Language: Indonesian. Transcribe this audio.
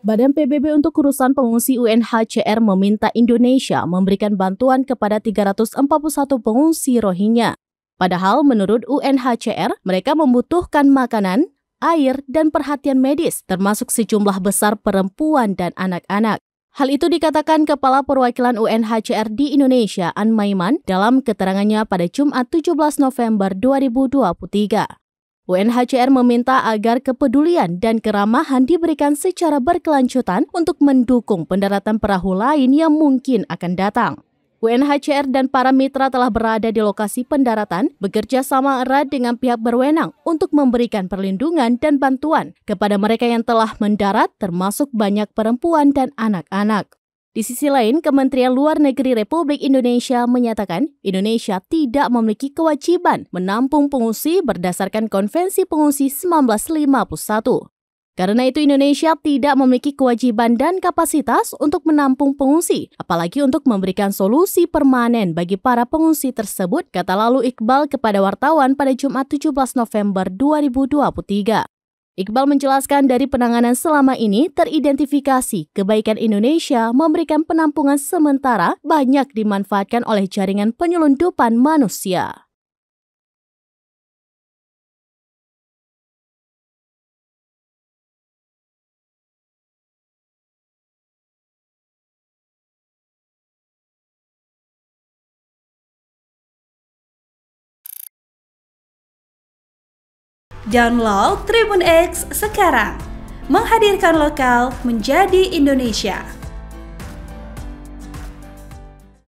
Badan PBB untuk Urusan Pengungsi UNHCR meminta Indonesia memberikan bantuan kepada 341 pengungsi Rohingya. Padahal menurut UNHCR, mereka membutuhkan makanan, air, dan perhatian medis, termasuk sejumlah besar perempuan dan anak-anak. Hal itu dikatakan Kepala Perwakilan UNHCR di Indonesia, An Maiman, dalam keterangannya pada Jumat 17 November 2023. UNHCR meminta agar kepedulian dan keramahan diberikan secara berkelanjutan untuk mendukung pendaratan perahu lain yang mungkin akan datang. UNHCR dan para mitra telah berada di lokasi pendaratan, bekerja sama erat dengan pihak berwenang untuk memberikan perlindungan dan bantuan kepada mereka yang telah mendarat, termasuk banyak perempuan dan anak-anak. Di sisi lain, Kementerian Luar Negeri Republik Indonesia menyatakan Indonesia tidak memiliki kewajiban menampung pengungsi berdasarkan Konvensi Pengungsi 1951. Karena itu Indonesia tidak memiliki kewajiban dan kapasitas untuk menampung pengungsi, apalagi untuk memberikan solusi permanen bagi para pengungsi tersebut, kata lalu Iqbal kepada wartawan pada Jumat 17 November 2023. Iqbal menjelaskan dari penanganan selama ini teridentifikasi kebaikan Indonesia memberikan penampungan sementara banyak dimanfaatkan oleh jaringan penyelundupan manusia. Download Tribun X sekarang, menghadirkan lokal menjadi Indonesia.